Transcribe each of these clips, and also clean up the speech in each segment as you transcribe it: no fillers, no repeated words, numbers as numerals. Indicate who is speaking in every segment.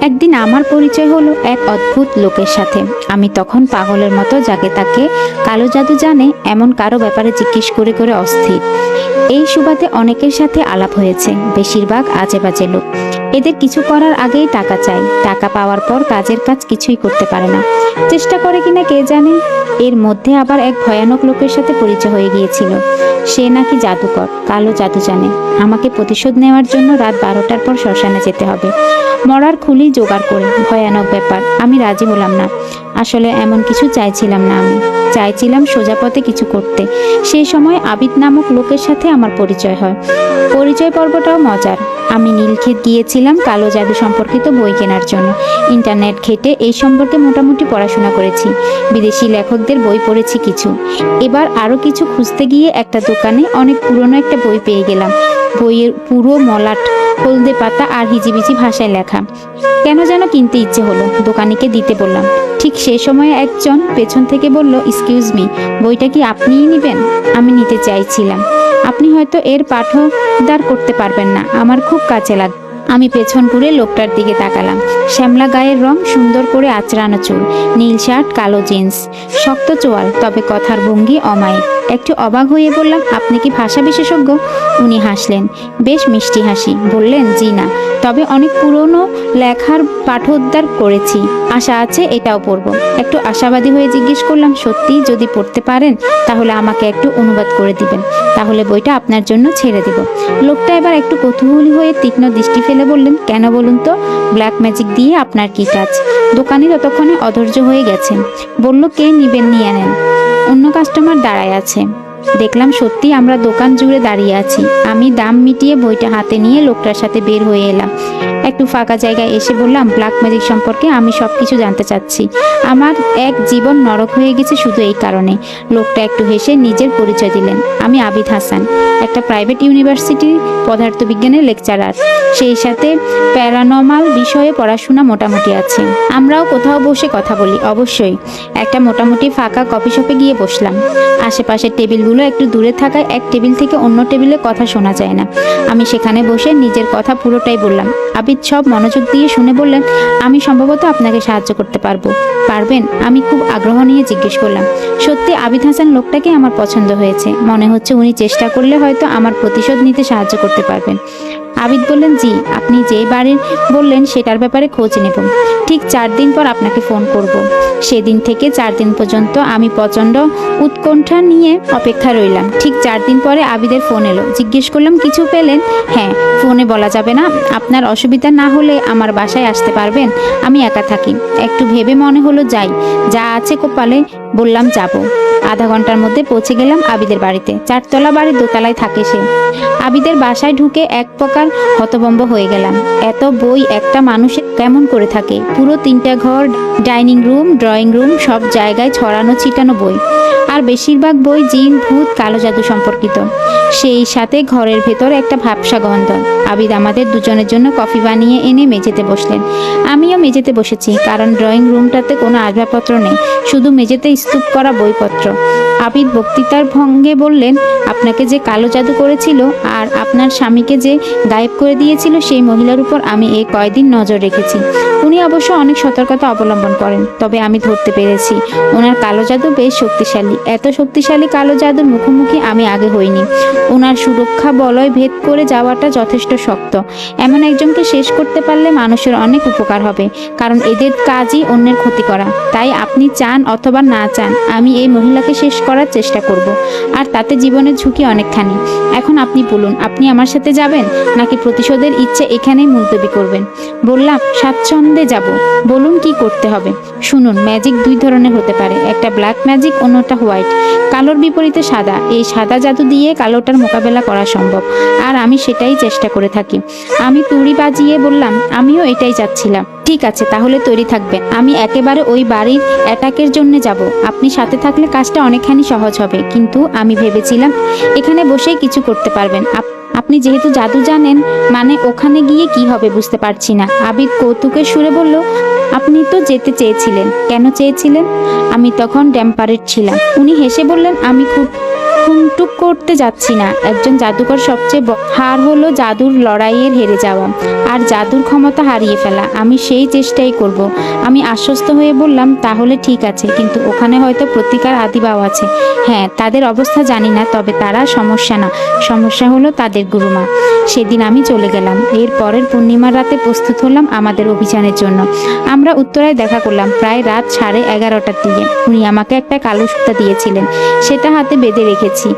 Speaker 1: একদিন আমার পরিচয় হলো এক অদ্ভুত লোকের সাথে। আমি তখন পাগলের মতো যাকে তাকে কালো জাদু জানে এমন কারো ব্যাপারে জিজ্ঞেস করে করে অস্থির। এই সুবাদে অনেকের সাথে আলাপ হয়েছে, বেশিরভাগ আজে বাজে লোক। এদের কিছু করার আগেই টাকা চাই, টাকা পাওয়ার পর কাজের কাজ কিছুই করতে পারে না। চেষ্টা করে কিনা কে জানে। এর মধ্যে আবার এক ভয়ানক লোকের সাথে পরিচয় হয়ে গিয়েছিল। সে নাকি জাদুকর, কালো জাদু জানে। আমাকে প্রতিশোধ নেওয়ার জন্য রাত 12টার পর শ্মশানে যেতে হবে, মরার খুলি জোগাড় করে। ভয়ানক ব্যাপার। আমি রাজি হলাম না। আসলে এমন কিছু চাইছিলাম না, আমি চাইছিলাম সোজা পথে কিছু করতে। সেই সময় আবিদ নামক লোকের সাথে আমার পরিচয় হয়। পরিচয় পর্বটাও মজার। আমি নীলক্ষেত গিয়েছিলাম কালো জাদু সম্পর্কিত বই কেনার জন্য। ইন্টারনেট ঘেটে এই সম্পর্কে মোটামুটি পড়াশোনা করেছি, বিদেশি লেখকদের বই পড়েছি কিছু। এবার আরো কিছু খুঁজতে গিয়ে একটা দোকানে অনেক পুরনো একটা বই পেয়ে গেলাম। বইয়ের পুরো মলাট, হলদে পাতা আর হিজিবিজি ভাষায় লেখা। কেন যেন কিনতে ইচ্ছে হলো, দোকানিকে দিতে বললাম। ঠিক সেই সময় একজন পেছন থেকে বলল, এক্সকিউজ মি, বইটা কি আপনিই নেবেন? আমি নিতে চাইছিলাম। আপনি হয়তো এর পাঠোদ্ধার করতে পারবেন না, আমার খুব কাছে লাগে। আমি পেছন ঘুরে লোকটার দিকে তাকালাম। শ্যামলা গায়ের রং, সুন্দর করে আঁচড়ানো চুল, নীল শার্ট, কালো জিন্স, শক্ত চোয়াল, তবে কথার ভঙ্গি অমায়িক। একটু অবাক হয়ে বললাম, আপনি কি ভাষা বিশেষজ্ঞ? উনি হাসলেন, বেশ মিষ্টি হাসি। বললেন, জি না, তবে অনেক পুরনো লেখার পাঠোদ্ধার করেছি। আশা আছে এটাও পড়ব। একটু আশাবাদী হয়ে জিজ্ঞেস করলাম, সত্যি যদি পড়তে পারেন তাহলে আমাকে একটু অনুবাদ করে দিবেন, তাহলে বইটা আপনার জন্য ছেড়ে দেব। লোকটা এবার একটু কৌতূহলী হয়ে তীক্ষ্ণ দৃষ্টি ফেলে বললেন, কেন বলুন তো? ব্ল্যাক ম্যাজিক দিয়ে আপনার কি কাজ? দোকানি ততক্ষণে অধৈর্য হয়ে গেছেন। বলল, কে নিবেন নিয়ে নেন, অন্য কাস্টমার দাঁড়ায় আছে। দেখলাম সত্যি আমরা দোকান জুড়ে দাঁড়িয়ে আছি। আমি দাম মিটিয়ে বইটা হাতে নিয়ে লোকটার সাথে বের হয়ে এলাম। একটু ফাঁকা জায়গায় এসে বললাম, ব্ল্যাক ম্যাজিক সম্পর্কে আমি সবকিছু জানতে চাচ্ছি। আমার এক জীবন নরক হয়ে গেছে শুধু এই কারণে। লোকটা একটু হেসে নিজের পরিচয় দিলেন। আমি আবিদ হাসান, একটা প্রাইভেট ইউনিভার্সিটির পদার্থবিজ্ঞানের লেকচারার। সেই সাথে প্যারানর্মাল বিষয়ে পড়াশোনা মোটামুটি আছে। আমরাও কোথাও বসে কথা বলি অবশ্যই। একটা মোটামুটি ফাঁকা কফি শপে গিয়ে বসলাম। আশেপাশের টেবিলগুলো একটু দূরে থাকায় এক টেবিল থেকে অন্য টেবিলে কথা শোনা যায় না। আমি সেখানে বসে নিজের কথা পুরোটাই বললাম। আবিদ সব মনোযোগ দিয়ে শুনে বললেন, আমি সম্ভবত আপনাকে সাহায্য করতে পারবো। পারবেন? আমি খুব আগ্রহ নিয়ে জিজ্ঞেস করলাম। সত্যি আবিদ হাসান লোকটাকে আমার পছন্দ হয়েছে। মনে হচ্ছে উনি চেষ্টা করলে হয়তো আমার প্রতিশোধ নিতে সাহায্য করতে পারবেন। আবিদ বললেন, জি, আপনি যে বাড়ির বললেন সেটার ব্যাপারে খোঁজ নেব। ঠিক 4 দিন পর আপনাকে ফোন করব। সেদিন থেকে 4 দিন পর্যন্ত আমি প্রচণ্ড উৎকণ্ঠা নিয়ে অপেক্ষা রইলাম। ঠিক 4 দিন পরে আবিদের ফোন এলো। জিজ্ঞেস করলাম, কিছু পেলেন? হ্যাঁ, ফোনে বলা যাবে না। আপনার অসুবিধা না হলে আমার বাসায় আসতে পারবেন? আমি একা থাকি। একটু ভেবে মনে হলো যাই, যা আছে কপালে। বললাম, যাব। আধা ঘন্টার মধ্যে পৌঁছে গেলাম আবিদের বাড়িতে। 4 তলা বাড়ির দোতলায় থাকে সে। আবিদের বাসায় ঢুকে এক প্রকার হতভম্ব হয়ে গেলাম। এত বই একটা মানুষ কেমন করে থাকে? পুরো 3টা ঘর, ডাইনিং রুম, ড্রয়িং রুম, সব জায়গায় ছড়ানো ছিটানো বই। আর বেশিরভাগ বই জিন, ভূত, কালো জাদু সম্পর্কিত। সেই সাথে ঘরের ভেতর একটা ভাবসা গন্ধ। আবিদ আমাদের দুজনের জন্য কফি বানিয়ে এনে মেঝেতে বসলেন। আমিও মেঝেতে বসেছি, কারণ ড্রয়িং রুমটাতে কোনো আসবাবপত্র নেই, শুধু মেঝেতে স্তূপ করা বইপত্র। আবিদ বক্তৃতার ভঙ্গে বললেন, আপনাকে যে কালো জাদু করেছিল আর আপনার স্বামীকে যে গায়েব করে দিয়েছিল সেই মহিলার উপর আমি এই কয়দিন নজর রেখেছি। উনি অবশ্য অনেক সতর্কতা অবলম্বন করেন, তবে আমি ধরতে পেরেছি ওনার কালো জাদু বেশ শক্তিশালী। এত শক্তিশালী কালো জাদুর মুখোমুখি আমি আগে হইনি। ওনার সুরক্ষা বলয় ভেদ করে যাওয়াটা যথেষ্ট শক্ত। এমন একজনকে শেষ করতে পারলে মানুষের অনেক উপকার হবে, কারণ এদের কাজই অন্যের ক্ষতি করা। তাই আপনি চান অথবা না চান, আমি এই মহিলাকে শেষ করার চেষ্টা করব, আর তাতে জীবনের ঝুঁকি অনেকখানি। এখন আপনি বলুন, আপনি আমার সাথে যাবেন নাকি প্রতিশোধের ইচ্ছে এখানেই মুলতবি করবেন? বললাম, স্বাচ্ছন্দ্যে যাব। বলুন কি করতে হবে। শুনুন, ম্যাজিক 2 ধরনের হতে পারে, একটা ব্ল্যাক ম্যাজিক, অন্যটা হোয়াইট। কালোর বিপরীতে সাদা। এই সাদা জাদু দিয়ে কালোটার মোকাবেলা করা সম্ভব, আর আমি সেটাই চেষ্টা করে থাকি। আমি তুড়ি বাজিয়ে বললাম, আমিও এটাই চাচ্ছিলাম। ঠিক আছে, তাহলে তৈরি থাকবেন। আমি একেবারে ওই বাড়ির অ্যাটাকের জন্য যাব। আপনি সাথে থাকলে কাজটা অনেকখানি সহজ হবে। কিন্তু আমি ভেবেছিলাম এখানে বসেই কিছু করতে পারবেন। আপনি যেহেতু জাদু জানেন, মানে ওখানে গিয়ে কি হবে বুঝতে পারছি না। আবিদ কৌতুকের সুরে বলল, আপনি তো যেতে চেয়েছিলেন। কেন চেয়েছিলেন? আমি তখন ড্যাম্পারেট ছিলাম। উনি হেসে বললেন, আমি খুব ঠুমটুক করতে যাচ্ছি না। একজন জাদুকর সবচেয়ে হার হলো জাদুর লড়াইয়ের হেরে যাওয়া আর জাদুর ক্ষমতা হারিয়ে ফেলা। আমি সেই চেষ্টাই করব। আমি আশ্বস্ত হয়ে বললাম, তাহলে ঠিক আছে, কিন্তু ওখানে হয়তো প্রতিকার আদিবাও আছে। হ্যাঁ, তাদের অবস্থা জানি না, তবে তারা সমস্যা না, সমস্যা হলো তাদের গুরুমা। সেদিন আমি চলে গেলাম। এর পরের পূর্ণিমার রাতে প্রস্তুত হলাম আমাদের অভিযানের জন্য। আমরা উত্তরায় দেখা করলাম প্রায় রাত 11:30টার দিকে। উনি আমাকে একটা কালো সুতা দিয়েছিলেন, সেটা হাতে বেঁধে রেখেছি।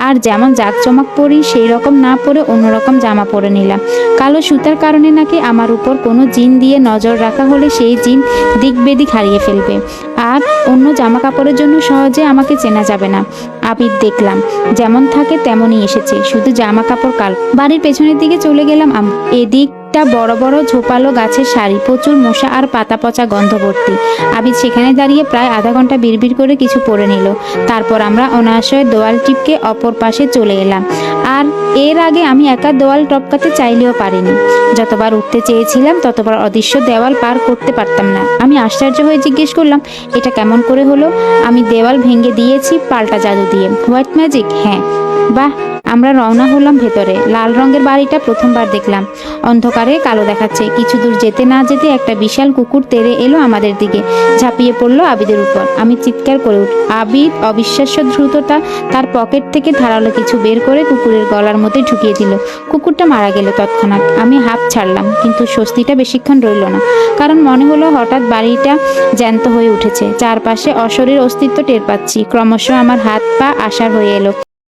Speaker 1: আর যেমন জাঁকজমক পরি সেই রকম না পরে অন্যরকম জামা পরে নিলাম। কালো সুতার কারণে নাকি আমার উপর কোনো জিন দিয়ে নজর রাখা হলে সেই জিন দিক বেদিক হারিয়ে ফেলবে, আর অন্য জামা কাপড়ের জন্য সহজে আমাকে চেনা যাবে না। আবির দেখলাম যেমন থাকে তেমনই এসেছে, শুধু জামা কাপড় কালো। বাড়ির পেছনের দিকে চলে গেলাম। এদিকটা বড় বড় ঝোপালো গাছের সারি, প্রচুর মশা আর পাতা পচা গন্ধ ভর্তি। আবির সেখানে দাঁড়িয়ে প্রায় আধা ঘন্টা বিড়বিড় করে কিছু পড়ে নিল। তারপর আমরা অনায়াসে দেওয়াল টিপকে অপর পাশে চলে এলাম। আর এর আগে আমি একা দেওয়াল টপকাতে চাইলেও পারিনি। যতবার উঠতে চেয়েছিলাম ততবার অদৃশ্য দেওয়াল পার করতে পারতাম না। আমি আশ্চর্য হয়ে জিজ্ঞেস করলাম, এটা কেমন করে হলো? আমি দেওয়াল ভেঙে দিয়েছি পাল্টা জাদু দিয়ে। White magic? হ্যাঁ। বাহ। আমরা রওনা হলাম ভেতরে। লাল রঙের বাড়িটা প্রথমবার দেখলাম। অন্ধকারে কালো দেখাচ্ছে। কিছু দূর যেতে না যেতে একটা বিশাল কুকুর তেড়ে এলো আমাদের দিকে, ঝাঁপিয়ে পড়লো আবিদের উপর। আমি চিৎকার করে আবিদ অবিশ্বাস্য দ্রুততা তার পকেট থেকে ধারালো কিছু বের করে কুকুরের গলার মধ্যে ঢুকিয়ে দিল। কুকুরটা মারা গেল তৎক্ষণাৎ। আমি হাঁপ ছাড়লাম, কিন্তু স্বস্তিটা বেশিক্ষণ রইল না, কারণ মনে হলো হঠাৎ বাড়িটা জ্যান্ত হয়ে উঠেছে। চারপাশে অশরীর অস্তিত্ব টের পাচ্ছি। ক্রমশ আমার হাত পা আসার হয়ে এলো।